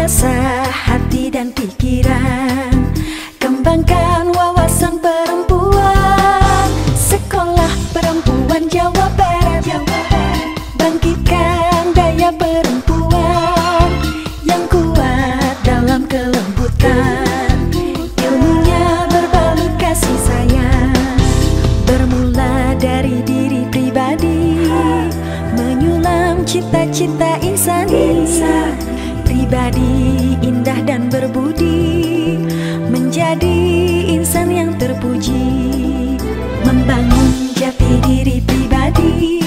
Mengasah hati dan pikiran, kembangkan wawasan perempuan. Sekolah Perempuan Jawa Barat, bangkitkan daya perempuan yang kuat dalam kelembutan. Ilmunya berbalut kasih sayang, bermula dari diri pribadi, menyulam cita-cita insani. Pribadi indah dan berbudi, menjadi insan yang terpuji. Membangun jati diri pribadi,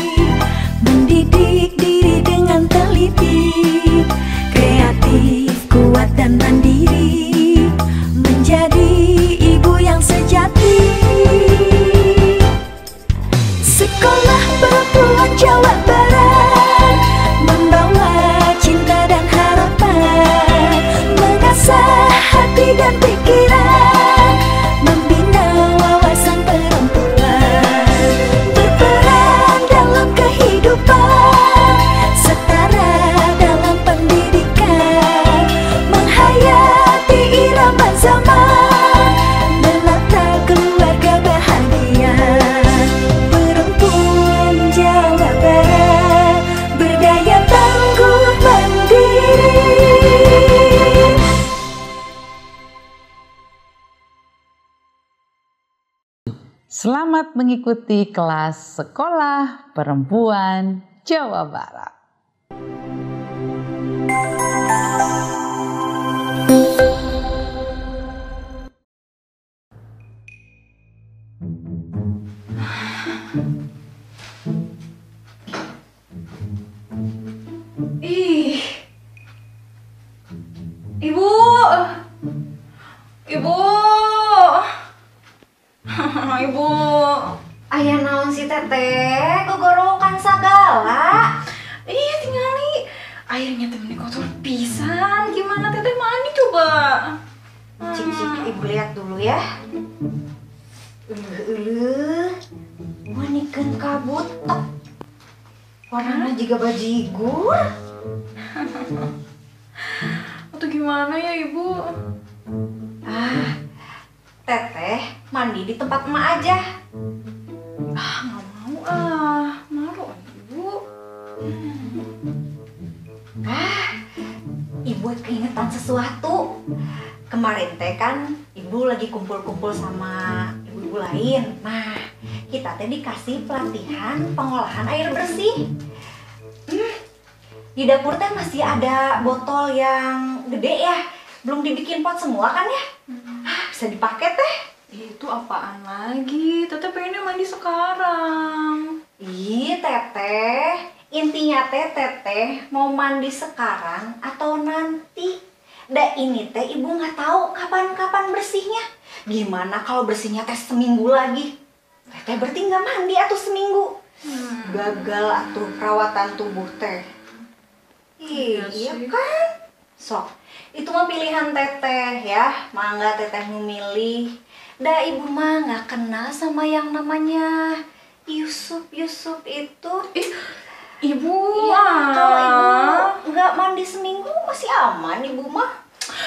mendidik diri dengan teliti. Kreatif, kuat dan mandiri, menjadi ibu yang sejati. Sekolah Perempuan Jawa Barat membawa cinta dan harapan, mengasah hati dan pikiran, membina wawasan perempuan, berperan dalam kehidupan, setara dalam pendidikan, menghayati irama zaman, menata keluarga bahagia. Perempuan Jawa Barat berdaya tangguh mandiri. Selamat mengikuti kelas Sekolah Perempuan Jawa Barat. Ih, Ibu, Ibu, Ibu. Aya naon si teteh, gogorokan sagala. Iya tingali, airnya temennya kotor pisan. Gimana teteh mandi coba? Cik, ibu lihat dulu ya. Wanikeun kabutek. Warnanya juga bajigur. Atau gimana ya ibu? Teteh mandi di tempat emak aja. Nggak mau malu ibu. Ibu keingetan sesuatu. Kemarin teh kan ibu lagi kumpul-kumpul sama ibu-ibu lain. Nah, kita teh dikasih pelatihan pengolahan air bersih. Di dapur teh masih ada botol yang gede ya, belum dibikin pot semua kan ya? Bisa dipakai teh. Itu apaan lagi? Teteh pengennya mandi sekarang. Ih, teteh, intinya teteh mau mandi sekarang atau nanti. Da ini teh ibu nggak tahu kapan bersihnya. Gimana kalau bersihnya teh seminggu lagi? Teteh berarti nggak mandi atau seminggu. Gagal atuh perawatan tubuh teh. Iya kan? Sok, itu mah pilihan teteh ya. Mangga teteh memilih. Da ibu mah nggak kenal sama yang namanya Yusuf itu. Ibu, Ya, kalau ibu nggak mandi seminggu masih aman ibu mah.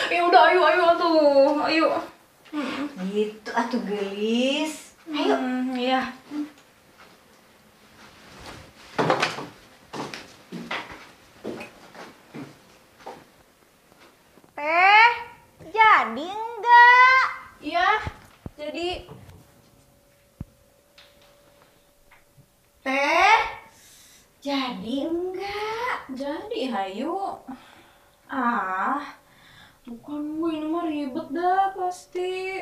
Ya udah ayo tuh, ayo. Gitu atuh gelis. Ayo. Iya. Teh, jadi enggak? Iya, jadi. Teh, jadi enggak? Jadi hayu. Bukan bu, ini mah ribet dah pasti.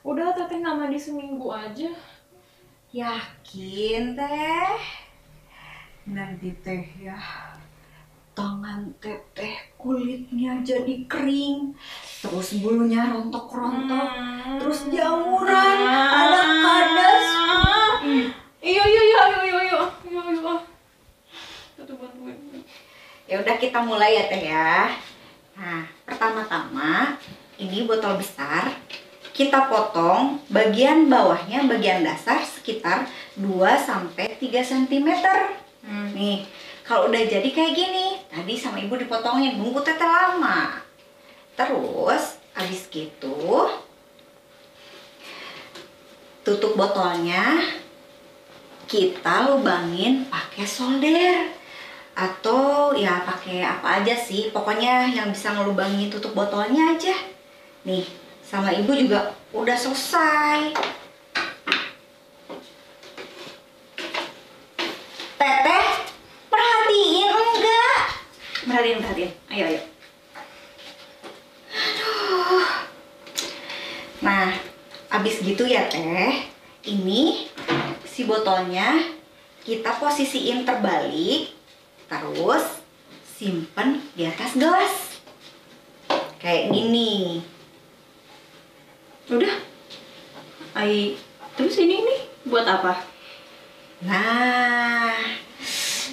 Udah teteh nggak mandi seminggu aja. Yakin teh? Nanti teh ya, tangan teteh kulitnya jadi kering, terus bulunya rontok-rontok, terus jamuran, ada kadas. Iya, ayo. Tuh bantuin. Ya udah kita mulai ya teh ya. Nah, pertama-tama ini botol besar. Kita potong bagian bawahnya, bagian dasar sekitar 2-3 cm. Nih, kalau udah jadi kayak gini, tadi sama ibu dipotongin, nunggu teteh lama. Terus habis gitu tutup botolnya kita lubangin pakai solder atau ya pakai apa aja sih, pokoknya yang bisa ngelubangi tutup botolnya aja. Nih, sama ibu juga udah selesai. Teteh, perhatiin enggak? Perhatiin. Ayo. Aduh. Nah, abis gitu ya teh, ini si botolnya kita posisiin terbalik, terus simpen di atas gelas kayak gini. Udah. Terus ini buat apa? Nah,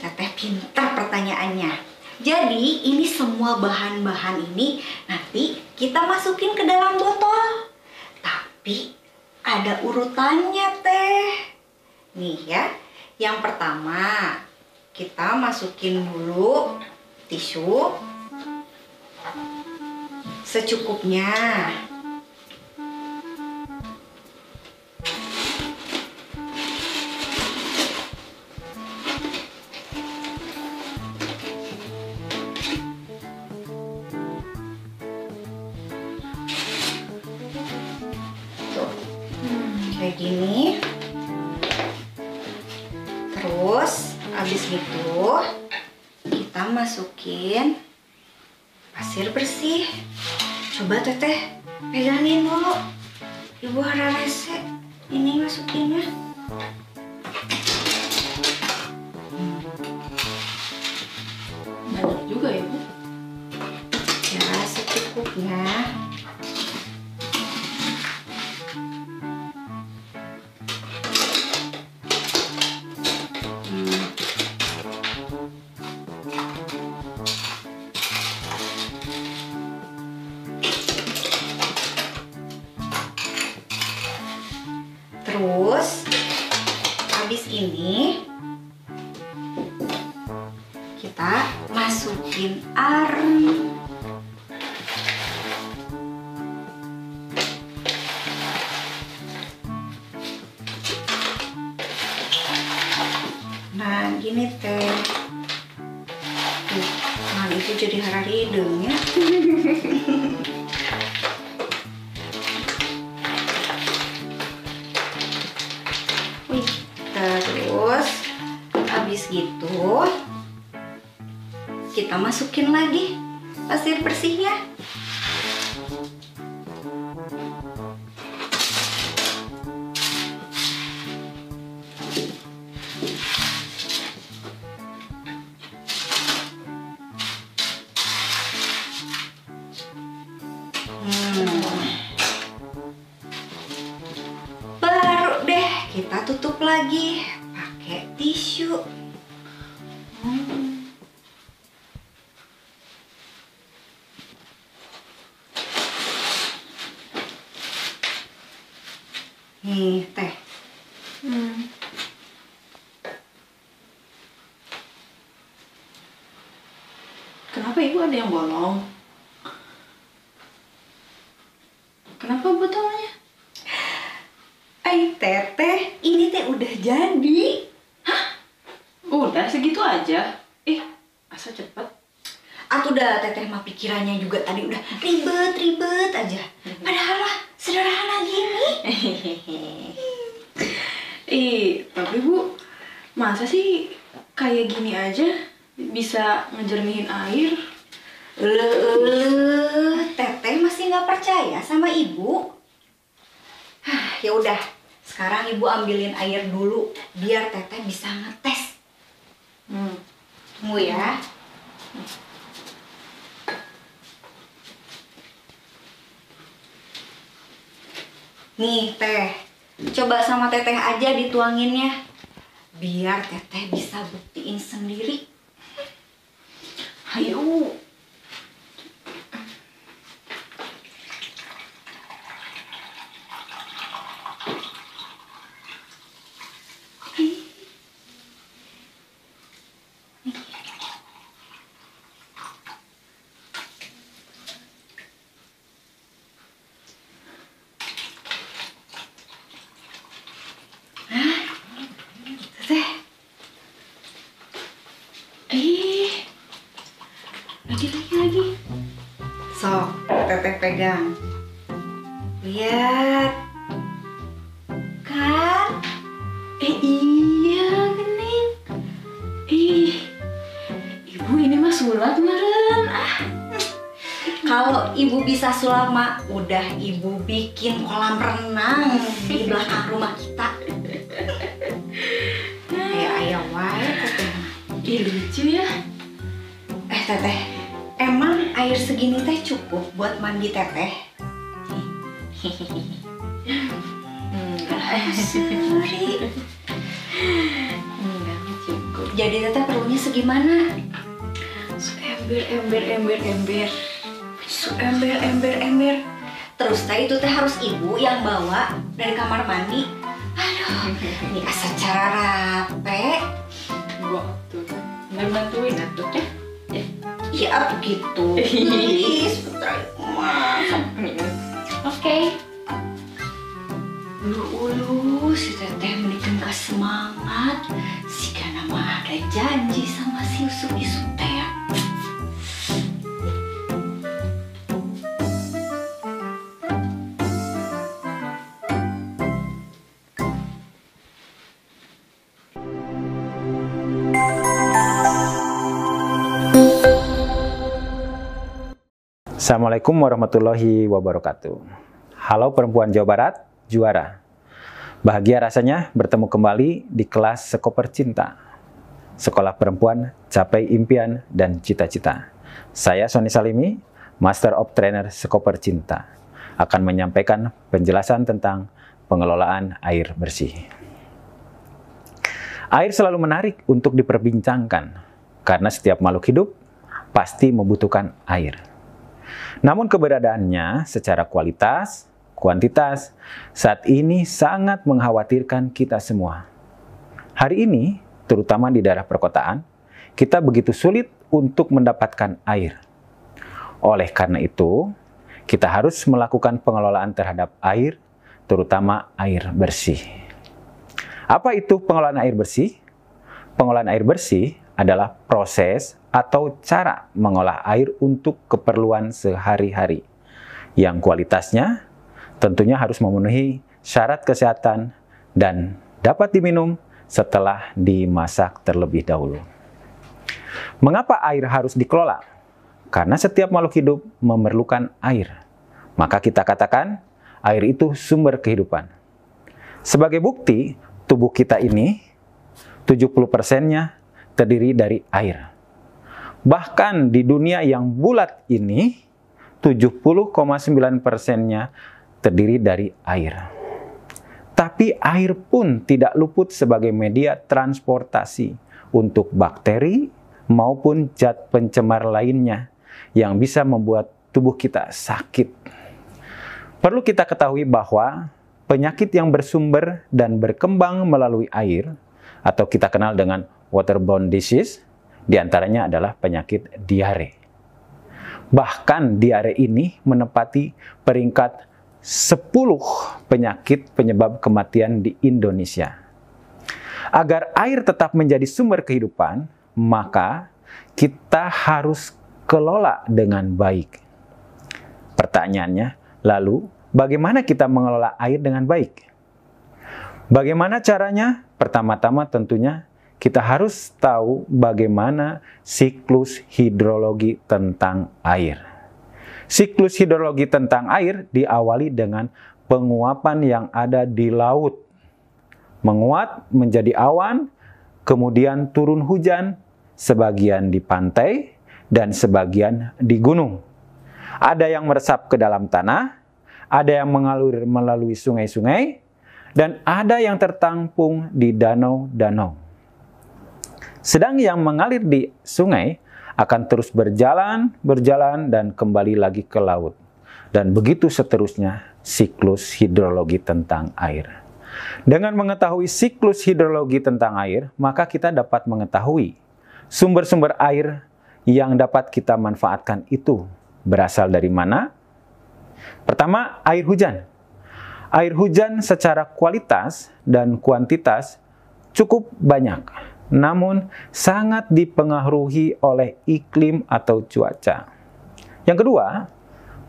teteh pintar pertanyaannya. Jadi ini semua bahan-bahan ini nanti kita masukin ke dalam botol. Tapi ada urutannya teh. Nih ya, yang pertama kita masukin dulu tisu secukupnya. Tuh, kayak gini. Terus habis itu kita masukin pasir bersih. Coba teteh pegangin dulu, ibu hararese ini masukinnya. Banyak juga ya, Bu. Ya secukupnya. Terus habis ini kita masukin arem. Nah gini teh. Tuh, nah itu jadi hararideng ya. Terus habis gitu kita masukin lagi pasir bersihnya. Baru deh kita tutup lagi pakai tisu. Nih teh. Kenapa ibu ada yang bolong? Kenapa botolnya? Ay teteh, ini teh udah jadi. Udah segitu aja. Asa cepet. Atuh dah teteh mah pikirannya juga tadi udah ribet aja. Padahal mah sederhana gini. Tapi Bu, masa sih kayak gini aja bisa ngejernihin air? Teteh masih nggak percaya sama ibu? Ya udah, sekarang ibu ambilin air dulu biar teteh bisa ngetes. Tunggu ya. Nih teh, coba sama teteh aja dituanginnya, biar teteh bisa buktiin sendiri. Ayo. Sok, teteh pegang. Lihat. Kan? Iya gening. Ibu ini mah sulap meren. Kalau ibu bisa sulap mah, udah ibu bikin kolam renang di belakang rumah kita. Ayo wae teteh. Lucu ya. Teteh, emang air segini teh cukup buat mandi teteh? Sorry. Enggak cukup. Jadi teteh perlunya segimana? Ember. Terus teh itu teh harus ibu yang bawa dari kamar mandi. Aduh, ini asal cara rapi. Gua tuh. Nggak bantuin atuh ya. Iya begitu. Please, putra Oke. Ulu si teteh menikah ke semangat. Si kana mah ada janji sama si usuk-isuk teh ya. Assalamualaikum warahmatullahi wabarakatuh. Halo perempuan Jawa Barat, juara. Bahagia rasanya bertemu kembali di kelas Sekoper Cinta. Sekolah perempuan, capai impian dan cita-cita. Saya Sony Salimi, Master of Trainer Sekoper Cinta, akan menyampaikan penjelasan tentang pengelolaan air bersih. Air selalu menarik untuk diperbincangkan, karena setiap makhluk hidup pasti membutuhkan air. Namun keberadaannya secara kualitas, kuantitas, saat ini sangat mengkhawatirkan kita semua. Hari ini, terutama di daerah perkotaan, kita begitu sulit untuk mendapatkan air. Oleh karena itu, kita harus melakukan pengelolaan terhadap air, terutama air bersih. Apa itu pengelolaan air bersih? Pengelolaan air bersih adalah proses atau cara mengolah air untuk keperluan sehari-hari yang kualitasnya tentunya harus memenuhi syarat kesehatan dan dapat diminum setelah dimasak terlebih dahulu. Mengapa air harus dikelola? Karena setiap makhluk hidup memerlukan air. Maka kita katakan air itu sumber kehidupan. Sebagai bukti, tubuh kita ini 70%-nya terdiri dari air. Bahkan di dunia yang bulat ini, 70,9%-nya terdiri dari air. Tapi air pun tidak luput sebagai media transportasi untuk bakteri maupun zat pencemar lainnya yang bisa membuat tubuh kita sakit. Perlu kita ketahui bahwa penyakit yang bersumber dan berkembang melalui air, atau kita kenal dengan waterborne disease, diantaranya adalah penyakit diare. Bahkan diare ini menempati peringkat 10 penyakit penyebab kematian di Indonesia. Agar air tetap menjadi sumber kehidupan, maka kita harus kelola dengan baik. Pertanyaannya, lalu bagaimana kita mengelola air dengan baik? Bagaimana caranya? Pertama-tama tentunya kita harus tahu bagaimana siklus hidrologi tentang air. Siklus hidrologi tentang air diawali dengan penguapan yang ada di laut. Menguap menjadi awan, kemudian turun hujan, sebagian di pantai dan sebagian di gunung. Ada yang meresap ke dalam tanah, ada yang mengalir melalui sungai-sungai, dan ada yang tertampung di danau-danau. Sedang yang mengalir di sungai akan terus berjalan, dan kembali lagi ke laut. Dan begitu seterusnya siklus hidrologi tentang air. Dengan mengetahui siklus hidrologi tentang air, maka kita dapat mengetahui sumber-sumber air yang dapat kita manfaatkan itu berasal dari mana? Pertama, air hujan. Air hujan secara kualitas dan kuantitas cukup banyak, namun sangat dipengaruhi oleh iklim atau cuaca. Yang kedua,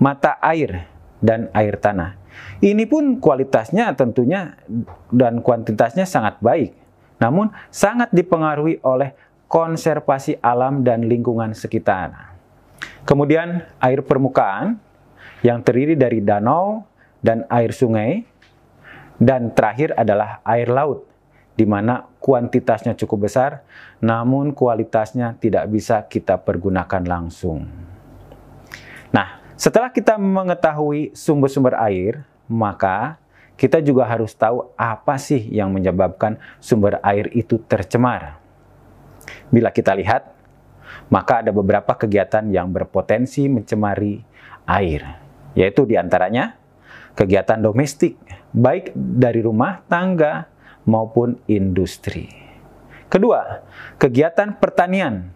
mata air, dan air tanah. Ini pun kualitasnya tentunya dan kuantitasnya sangat baik, namun sangat dipengaruhi oleh konservasi alam dan lingkungan sekitar. Kemudian air permukaan yang terdiri dari danau dan air sungai, dan terakhir adalah air laut, di mana kuantitasnya cukup besar, namun kualitasnya tidak bisa kita pergunakan langsung. Nah, setelah kita mengetahui sumber-sumber air, maka kita juga harus tahu apa sih yang menyebabkan sumber air itu tercemar. Bila kita lihat, maka ada beberapa kegiatan yang berpotensi mencemari air, yaitu diantaranya kegiatan domestik, baik dari rumah tangga maupun industri. Kedua, kegiatan pertanian,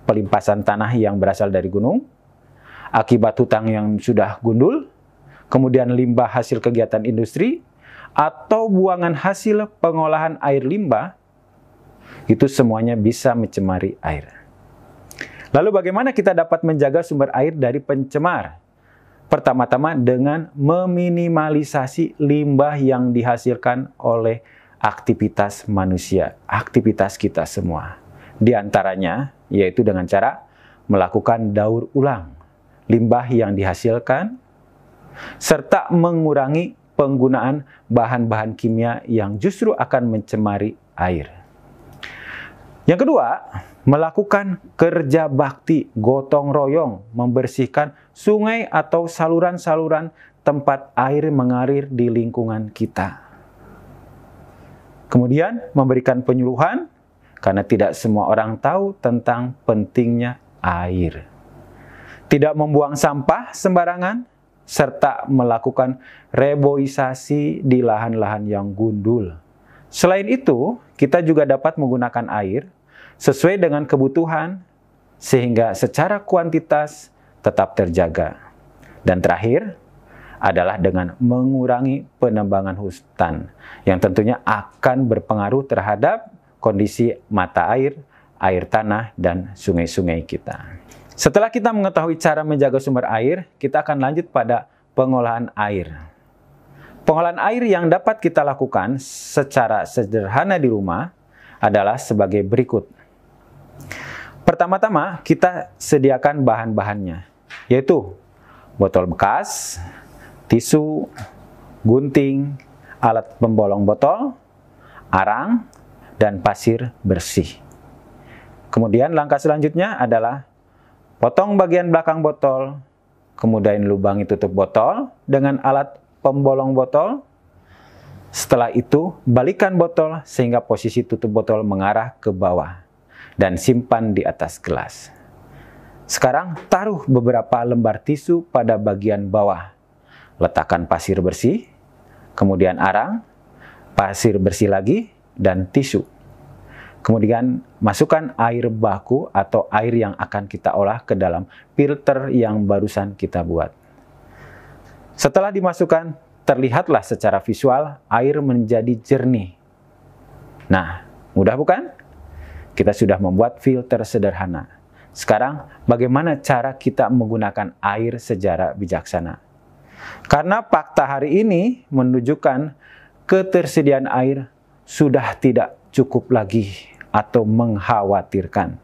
pelimpasan tanah yang berasal dari gunung, akibat hutang yang sudah gundul, kemudian limbah hasil kegiatan industri, atau buangan hasil pengolahan air limbah, itu semuanya bisa mencemari air. Lalu bagaimana kita dapat menjaga sumber air dari pencemar? Pertama-tama dengan meminimalisasi limbah yang dihasilkan oleh aktivitas manusia, aktivitas kita semua. Di antaranya yaitu dengan cara melakukan daur ulang limbah yang dihasilkan, serta mengurangi penggunaan bahan-bahan kimia yang justru akan mencemari air. Yang kedua, melakukan kerja bakti gotong royong membersihkan sungai atau saluran-saluran tempat air mengalir di lingkungan kita. Kemudian memberikan penyuluhan, karena tidak semua orang tahu tentang pentingnya air. Tidak membuang sampah sembarangan, serta melakukan reboisasi di lahan-lahan yang gundul. Selain itu, kita juga dapat menggunakan air sesuai dengan kebutuhan, sehingga secara kuantitas tetap terjaga. Dan terakhir adalah dengan mengurangi penebangan hutan, yang tentunya akan berpengaruh terhadap kondisi mata air, air tanah, dan sungai-sungai kita. Setelah kita mengetahui cara menjaga sumber air, kita akan lanjut pada pengolahan air. Pengolahan air yang dapat kita lakukan secara sederhana di rumah adalah sebagai berikut. Pertama-tama, kita sediakan bahan-bahannya, yaitu botol bekas, tisu, gunting, alat pembolong botol, arang, dan pasir bersih. Kemudian langkah selanjutnya adalah potong bagian belakang botol, kemudian lubangi tutup botol dengan alat pembolong botol. Setelah itu, balikan botol sehingga posisi tutup botol mengarah ke bawah dan simpan di atas gelas. Sekarang taruh beberapa lembar tisu pada bagian bawah. Letakkan pasir bersih, kemudian arang, pasir bersih lagi, dan tisu. Kemudian masukkan air baku atau air yang akan kita olah ke dalam filter yang barusan kita buat. Setelah dimasukkan, terlihatlah secara visual air menjadi jernih. Nah, mudah bukan? Kita sudah membuat filter sederhana. Sekarang, bagaimana cara kita menggunakan air secara bijaksana? Karena fakta hari ini menunjukkan ketersediaan air sudah tidak cukup lagi atau mengkhawatirkan.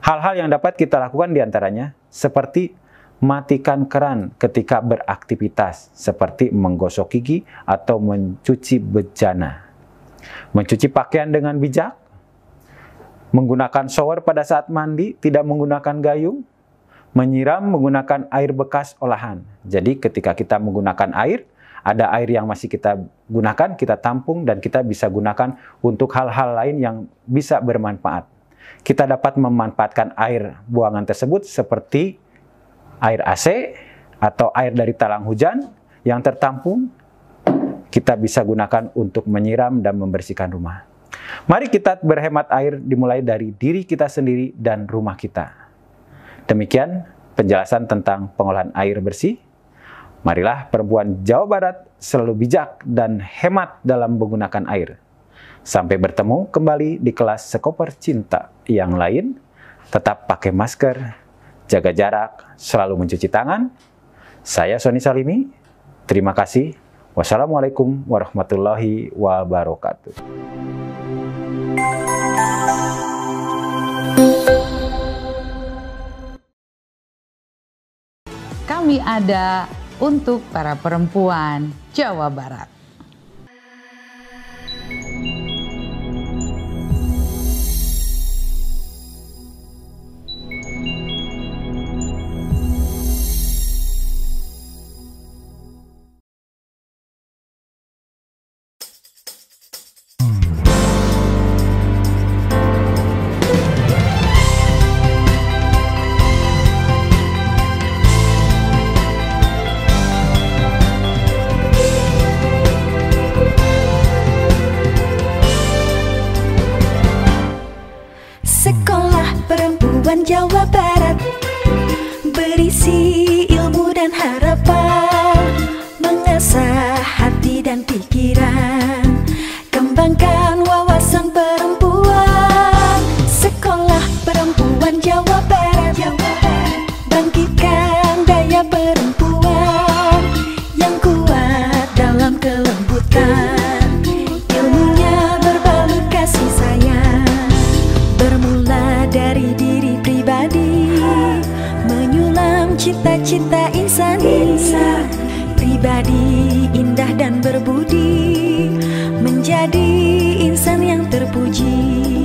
Hal-hal yang dapat kita lakukan diantaranya seperti matikan keran ketika beraktivitas, seperti menggosok gigi atau mencuci bejana. Mencuci pakaian dengan bijak, menggunakan shower pada saat mandi, tidak menggunakan gayung, menyiram menggunakan air bekas olahan. Jadi ketika kita menggunakan air, ada air yang masih kita gunakan, kita tampung, dan kita bisa gunakan untuk hal-hal lain yang bisa bermanfaat. Kita dapat memanfaatkan air buangan tersebut seperti air AC atau air dari talang hujan yang tertampung, kita bisa gunakan untuk menyiram dan membersihkan rumah. Mari kita berhemat air dimulai dari diri kita sendiri dan rumah kita. Demikian penjelasan tentang pengolahan air bersih. Marilah perempuan Jawa Barat selalu bijak dan hemat dalam menggunakan air. Sampai bertemu kembali di kelas Sekoper Cinta yang lain. Tetap pakai masker, jaga jarak, selalu mencuci tangan. Saya Sony Salimi, terima kasih. Wassalamualaikum warahmatullahi wabarakatuh. Kami ada untuk para perempuan Jawa Barat. Sekolah Perempuan Jawa Barat berisi ilmu dan harapan, mengasah hati dan pikiran, kembangkan wawasan perempuan. Sekolah Perempuan Jawa Barat, bangkitkan daya perempuan yang kuat dalam kelembutan, ilmunya berbalut kasih sayang. Bermula dari diri pribadi, menyulam cita-cita insani, pribadi indah dan berbudi, menjadi insan yang terpuji.